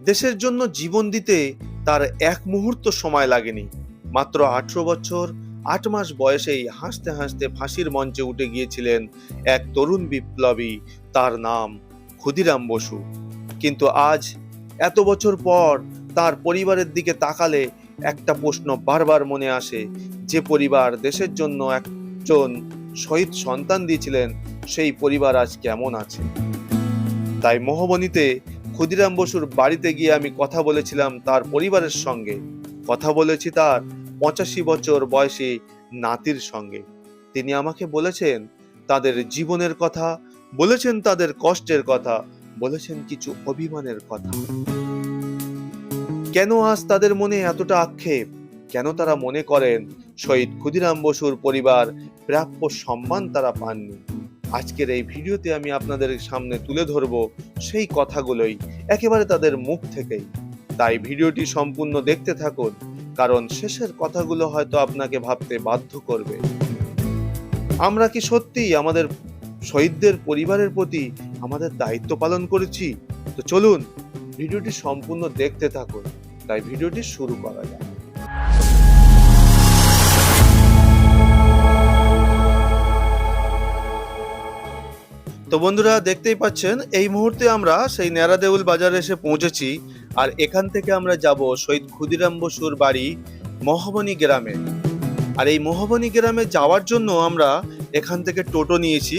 দেশের জন্য জীবন দিতে তার এক মুহূর্ত সময় লাগেনি। মাত্র 18 বছর 8 মাস বয়সেই হাসতে হাসতে ফাঁসির মঞ্চে উঠে গিয়েছিলেন এক তরুণ বিপ্লবী, তার নাম ক্ষুদিরাম বসু। কিন্তু আজ এত বছর পর তার পরিবারের দিকে তাকালে একটা প্রশ্ন বারবার মনে আসে, যে পরিবার দেশের জন্য একজন শহীদ সন্তান দিয়েছিলেন, সেই পরিবার আজ কেমন আছে। তাই মহবনীতে ক্ষুদিরাম বসুর বাড়িতে গিয়ে আমি কথা বলেছিলাম তার পরিবারের সঙ্গে, কথা বলেছি তার 85 বছর বয়সী নাতির সঙ্গে। তিনি আমাকে বলেছেন তাদের জীবনের কথা, বলেছেন তাদের কষ্টের কথা, বলেছেন কিছু অভিমানের কথা। কেন আজ তাদের মনে এতটা আক্ষেপ, কেন তারা মনে করেন শহীদ ক্ষুদিরাম বসুর পরিবার প্রাপ্য সম্মান তারা পাননি, আজকের এই ভিডিওতে আমি আপনাদের সামনে তুলে ধরব সেই কথাগুলোই একেবারে তাদের মুখ থেকেই। তাই ভিডিওটি সম্পূর্ণ দেখতে থাকুন, কারণ শেষের কথাগুলো হয়তো আপনাকে ভাবতে বাধ্য করবে। আমরা কি সত্যিই আমাদের শহীদদের পরিবারের প্রতি আমাদের দায়িত্ব পালন করেছি? তো চলুন ভিডিওটি সম্পূর্ণ দেখতে থাকুন। তাই ভিডিওটি শুরু করা যাক। তো বন্ধুরা, দেখতেই পাচ্ছেন এই মুহূর্তে আমরা সেই ন্যাড়াদেউল বাজারে এসে পৌঁছেছি। আর এখান থেকে আমরা যাব শহীদ ক্ষুদিরাম বসুর বাড়ি মহবনী গ্রামে। আর এই মহবনী গ্রামে যাওয়ার জন্য আমরা এখান থেকে টোটো নিয়েছি।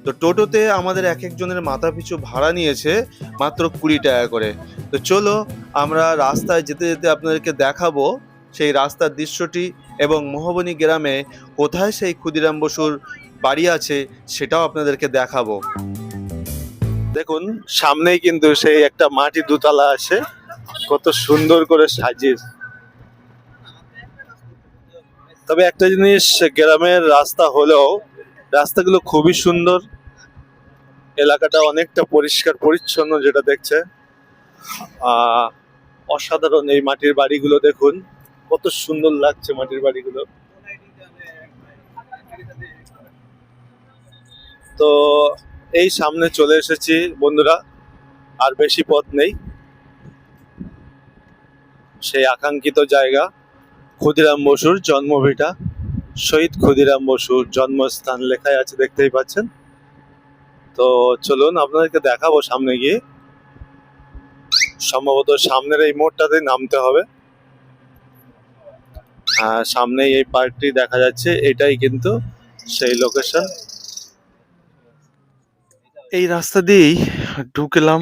তো টোটোতে আমাদের এক একজনের মাথা পিছু ভাড়া নিয়েছে মাত্র 20 টাকা করে। তো চলো আমরা রাস্তায় যেতে যেতে আপনাদেরকে দেখাবো সেই রাস্তার দৃশ্যটি, এবং মহবনী গ্রামে কোথায় সেই ক্ষুদিরাম বসুর বাড়ি আছে সেটাও আপনাদেরকে দেখাবো। দেখুন সামনেই কিন্তু সেই একটা মাটির দোতলা আছে, কত সুন্দর করে সাজিয়ে। তবে একটা জিনিস, গ্রামের রাস্তা হলেও রাস্তাগুলো খুবই সুন্দর, এলাকাটা অনেকটা পরিষ্কার পরিচ্ছন্ন যেটা দেখছে। অসাধারণ এই মাটির বাড়িগুলো দেখুন, কত সুন্দর লাগছে মাটির বাড়িগুলো। তো এই সামনে চলে এসেছি বন্ধুরা, আর বেশি পথ নেই, সেই আকাঙ্ক্ষিত জায়গা ক্ষুদিরাম বসুর জন্মভিটা, শহীদ ক্ষুদিরাম বসুর জন্মস্থান লেখাই আছে, দেখতেই পাচ্ছেন। তো চলুন আপনাদেরকে দেখাবো সামনে গিয়ে। সম্ভবত সামনের এই মোড়টাতে নামতে হবে। সামনে এই পার্কটি দেখা যাচ্ছে, এটাই কিন্তু সেই লোকেশন। এই রাস্তা দিয়েই ঢুকলাম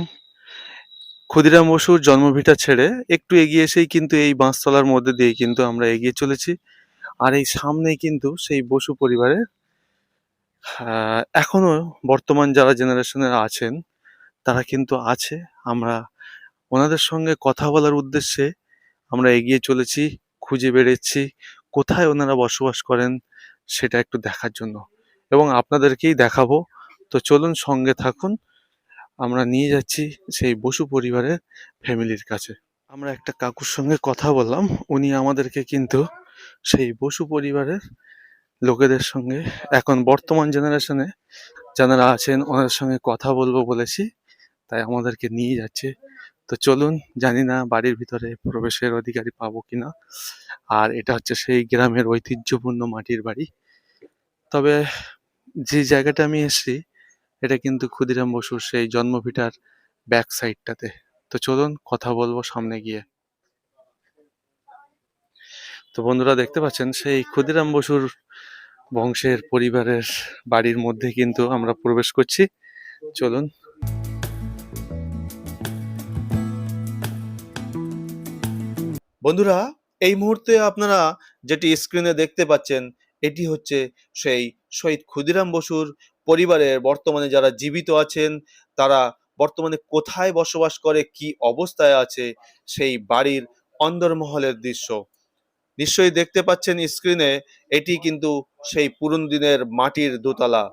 ক্ষুদিরাম বসুর জন্মভিটা ছেড়ে। একটু এগিয়ে এসেই কিন্তু এই বাঁশতলার মধ্যে দিয়ে কিন্তু আমরা এগিয়ে চলেছি। আর এই সামনেই কিন্তু সেই বসু পরিবারের এখনো বর্তমান যারা জেনারেশনের আছেন তারা কিন্তু আছে। আমরা ওনাদের সঙ্গে কথা বলার উদ্দেশ্যে আমরা এগিয়ে চলেছি, খুঁজে বেড়াচ্ছি কোথায় ওনারা বসবাস করেন সেটা একটু দেখার জন্য, এবং আপনাদেরকেই দেখাবো। তো চলুন সঙ্গে থাকুন, আমরা নিয়ে যাচ্ছি সেই বসু পরিবারের ফ্যামিলির কাছে। আমরা একটা কাকুর সঙ্গে কথা বললাম, উনি আমাদেরকে কিন্তু সেই বসু পরিবারের লোকেদের সঙ্গে এখন বর্তমান জেনারেশনে যারা আছেন ওনাদের সঙ্গে কথা বলবো বলেছি, তাই আমাদেরকে নিয়ে যাচ্ছে। তো চলুন, জানি না বাড়ির ভিতরে প্রবেশের অধিকারী পাবো কিনা। আর এটা হচ্ছে সেই গ্রামের ঐতিহ্যপূর্ণ মাটির বাড়ি। তবে যে জায়গাটা আমি এসেছি এটা কিন্তু ক্ষুদিরাম বসুর সেই জন্মভিটার ব্যাক সাইডটাতে। তো চলুন কথা বলবো সামনে গিয়ে। তো বন্ধুরা দেখতে পাচ্ছেন সেই ক্ষুদিরাম বসুর বংশের পরিবারের বাড়ির মধ্যে কিন্তু আমরা প্রবেশ করছি। চলুন। বন্ধুরা, এই মুহূর্তে আপনারা যেটি স্ক্রিনে দেখতে পাচ্ছেন এটি হচ্ছে সেই শহীদ ক্ষুদিরাম বসুর পরিবারের বর্তমানে যারা জীবিত আছেন তারা বর্তমানে কোথায় বসবাস করে, কি অবস্থায় আছে সেই বাড়ির অন্দরমহলের দৃশ্য নিশ্চয়ই দেখতে পাচ্ছেন স্ক্রিনে। এটি কিন্তু সেই পুরনো দিনের মাটির দোতলা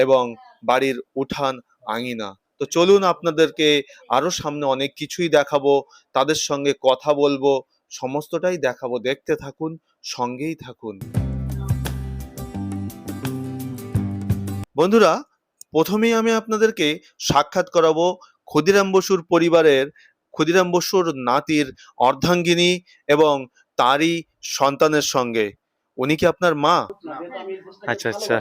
এবং বাড়ির উঠান আঙিনা। তো চলুন আপনাদেরকে আরো সামনে অনেক কিছুই দেখাবো, তাদের সঙ্গে কথা বলবো, সমস্তটাই দেখাবো। দেখতে থাকুন, সঙ্গেই থাকুন বন্ধুরা। প্রথমেই আমি আপনাদেরকে সাক্ষাৎ করাবো ক্ষুদিরাম বসুর পরিবারের ক্ষুদিরাম বসুর নাতির অর্ধাঙ্গিনী এবং তারই সন্তানের সঙ্গে। উনি কি আপনার মা? আচ্ছা আচ্ছা।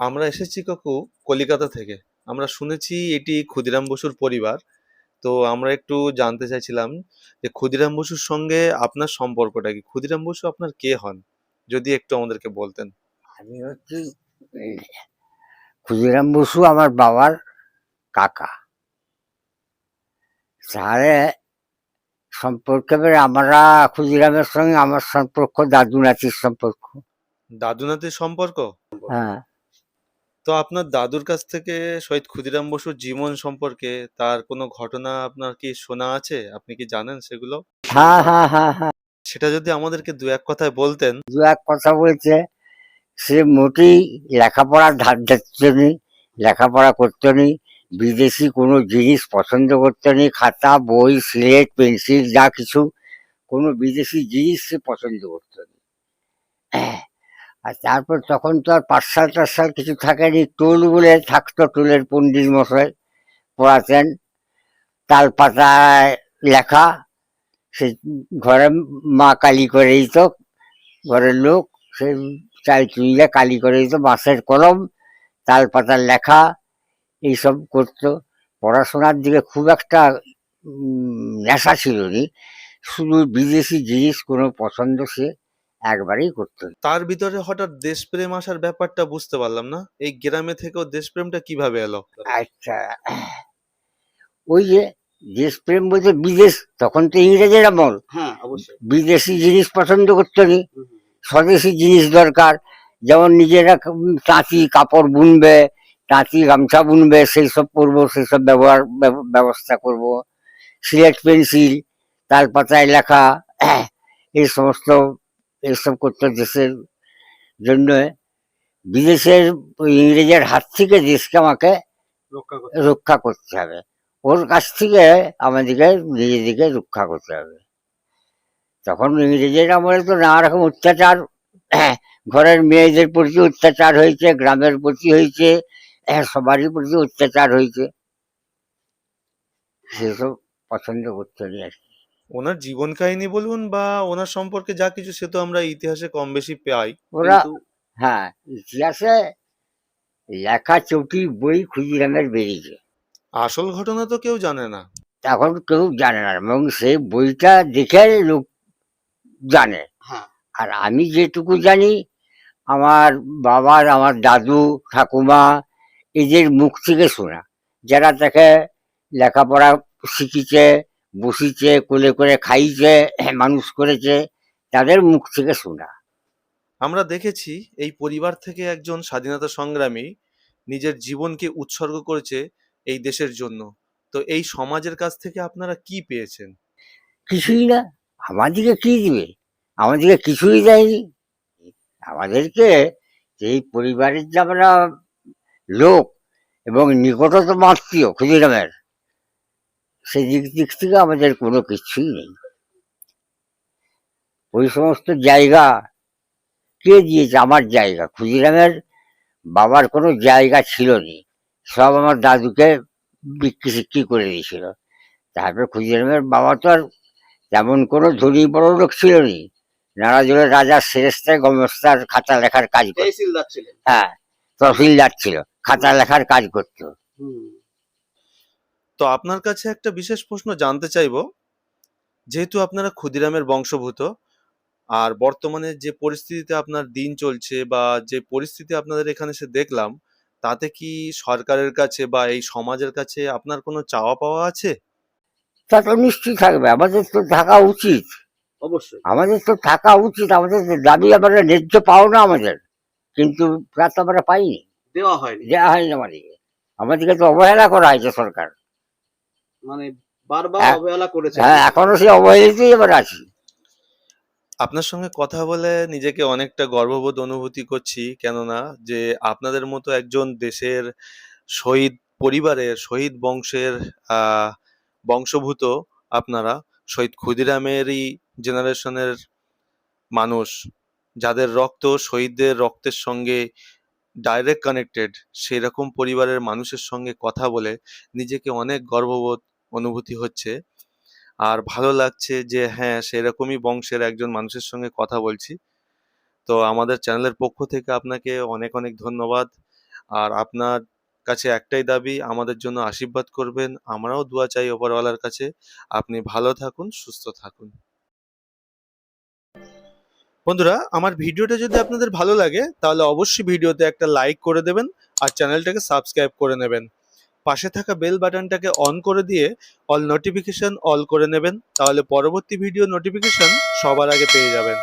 আমরা এসেছি কাকু কলিকাতা থেকে। আমরা শুনেছি এটি ক্ষুদিরাম বসুর পরিবার। তো আমরা একটু জানতে চাইছিলাম যে ক্ষুদিরাম বসুর সঙ্গে আপনার সম্পর্কটা কি? ক্ষুদিরাম বসু আপনার কে হন? যদি একটু আমাদেরকে বলতেন। আমি হচ্ছি ক্ষুদিরাম বসু আমার বাবার কাকা। তাহলে সম্পর্কে আমরা ক্ষুদিরামের সঙ্গে আমার সম্পর্ক দাদু নাতির সম্পর্ক। দাদু নাতির সম্পর্ক? হ্যাঁ তো আপনার দাদুর কাছ থেকে শহীদ ক্ষুদিরাম বসুর জীবন সম্পর্কে তার কোনো ঘটনা আপনার কি শোনা আছে? আপনি কি জানেন সেগুলো? হ্যাঁ হ্যাঁ হ্যাঁ হ্যাঁ সেটা যদি আমাদেরকে দু এক কথায় বলতেন। দু এক কথা বলছে, সে মোটেই লেখাপড়ার ধার ধারতো নি, লেখাপড়া করতো নি, বিদেশি কোনো জিনিস পছন্দ করতো নি, খাতা বই স্লেট পেন্সিল যা কিছু কোনো বিদেশি জিনিস সে পছন্দ করতো না। আর তারপর তখন তো আর পাঠশাল টাঠশাল কিছু থাকেনি, টোল বলে থাকতো, টোলের পণ্ডিত মশাই পড়াতেন, তাল পাতায় লেখা, সে ঘরে মা কালি করে দিত, ঘরের লোক সে চাল চুইলে কালি করে দিত, বাঁশের কলম তাল পাতার লেখা এইসব করতো। পড়াশোনার দিকে খুব একটা নেশা ছিল নি, শুধু বিদেশি জিনিস কোনো পছন্দ সে একবারেই করতো না। তার ভিতরে হঠাৎ দেশপ্রেম আসার ব্যাপারটা বুঝতে পারলাম না। এই গ্রামে থেকেও দেশপ্রেমটা কিভাবে এলো? আচ্ছা, ওই যে দেশপ্রেম বলতে বিদেশ, তখন তো ইংরেজের আমল, হ্যাঁ, অবশ্যই। বিদেশি জিনিস পছন্দ করতো নি, স্বদেশি জিনিস দরকার। যেমন নিজেরা তাঁতি কাপড় বুনবে, তাঁতি গামছা বুনবে, সেই সব করবো, সেই সব ব্যবস্থা করব। সিলেট পেন্সিল, তাল পাতায় লেখা, এই সমস্ত এইসব করতো দেশের জন্য। বিদেশের ইংরেজের হাত থেকে দেশকে আমাকে রক্ষা করতে হবে, ওর কাছ থেকে আমাদেরকে নিজেদেরকে রক্ষা করতে হবে। তখন ইংরেজের আমলে তো নানা রকম অত্যাচার, ঘরের মেয়েদের প্রতি অত্যাচার হয়েছে, গ্রামের প্রতি হয়েছে, সবারই প্রতি অত্যাচার হয়েছে, সেসব পছন্দ করতে নেই আর কি। ওনার জীবন কাহিনী বলুন বা ওনার সম্পর্কে যা কিছু, সে তো আমরা ইতিহাসে কম বেশি পাই, ওরা কিন্তু হ্যাঁ, ইতিহাসে লেখা চৌকি বই ক্ষুদিরামের বেরিয়েছে, আসল ঘটনা তো কেউ জানে না। এখন কেউ জানে না, এবং সেই বইটা দেখে লোক জানে। হ্যাঁ। আর আমি যেটুকু জানি, আমার বাবার, আমার দাদু ঠাকুমা এদের মুখ থেকে শোনা, যারা তাকে লেখাপড়া শিখিছে, বসিছে, কোলে করে খাইছে, মানুষ করেছে, তাদের মুখ থেকে শোনা। আমরা দেখেছি এই পরিবার থেকে একজন স্বাধীনতা সংগ্রামী নিজের জীবনকে উৎসর্গ করেছে এই দেশের জন্য। তো এই সমাজের কাছ থেকে আপনারা কি পেয়েছেন? কিছুই না, আমাদেরকে কি দিবে, আমাদেরকে কিছুই দেয়নি। আমাদেরকে এই পরিবারের যে আমরা লোক এবং নিকটতম আত্মীয় ক্ষুদিরামের, সেই দিক থেকে আমাদের কোনো কিছুই নেই। ওই সমস্ত জায়গা কে দিয়েছে? আমার জায়গা, ক্ষুদিরামের বাবার কোনো জায়গা ছিল নি, সব আমার দাদুকে বিক্রি করে দিয়েছিল। তারপরে ক্ষুদিরামের বাবা তো আর তেমন কোনো ধনী বড় লোক ছিল নি, নাড়াজোড়ে রাজার সেরেস্তায় গমস্তার খাতা লেখার কাজ করত। হ্যাঁ, তহসিলদার ছিল, খাতা লেখার কাজ করতো। তো আপনার কাছে একটা বিশেষ প্রশ্ন জানতে চাইবো, যেহেতু আপনারা ক্ষুদিরামের বংশভূত, আর বর্তমানে যে পরিস্থিতিতে আপনার দিন চলছে বা যে পরিস্থিতি আপনাদের এখানে এসে দেখলাম, তাতে কি সরকারের কাছে বা এই সমাজের কাছে আপনার কোনো চাওয়া পাওয়া আছে? তা তো নিশ্চয়ই থাকবে, আমাদের তো থাকা উচিত, অবশ্যই। আমাদের তো থাকা উচিত, আমাদের তো দাবি, আমরা ন্যায্য পাওনা আমাদের, কিন্তু তা তো আমরা পাইনি, দেওয়া হয়নি। দেওয়া হয়নি আমাদেরকে, আমাদেরকে তো অবহেলা করা হয়েছে সরকার। মানে বারবার হ্যাঁ, অবহেলা করেছে। হ্যাঁ, এখনো সেই অবহেলিতই এবার আছি। আপনার সঙ্গে কথা বলে নিজেকে অনেকটা গর্ববোধ অনুভূতি করছি, কেননা যে আপনাদের মতো একজন দেশের শহীদ পরিবারের, শহীদ বংশের আহ বংশভূত আপনারা, শহীদ ক্ষুদিরামেরই জেনারেশনের মানুষ, যাদের রক্ত শহীদদের রক্তের সঙ্গে ডাইরেক্ট কানেক্টেড, সেরকম পরিবারের মানুষের সঙ্গে কথা বলে নিজেকে অনেক গর্ববোধ অনুভূতি হচ্ছে। আর ভালো লাগছে যে হ্যাঁ, সেরকমই বংশের একজন মানুষের সঙ্গে কথা বলছি। তো আমাদের চ্যানেলের পক্ষ থেকে আপনাকে অনেক অনেক ধন্যবাদ। আর আপনার কাছে একটাই দাবি, আমাদের জন্য আশীর্বাদ করবেন। আমরাও দোয়া চাই ওপরওয়ালার কাছে। আপনি ভালো থাকুন, সুস্থ থাকুন। বন্ধুরা, আমার ভিডিওটা যদি আপনাদের ভালো লাগে তাহলে অবশ্যই ভিডিওতে একটা লাইক করে দেবেন আর চ্যানেলটাকে সাবস্ক্রাইব করে নেবেন। পাশে থাকা বেল বাটনটাকে অন করে দিয়ে অল নোটিফিকেশন অল করে নেবেন, তাহলে পরবর্তী ভিডিও নোটিফিকেশন সবার আগে পেয়ে যাবেন।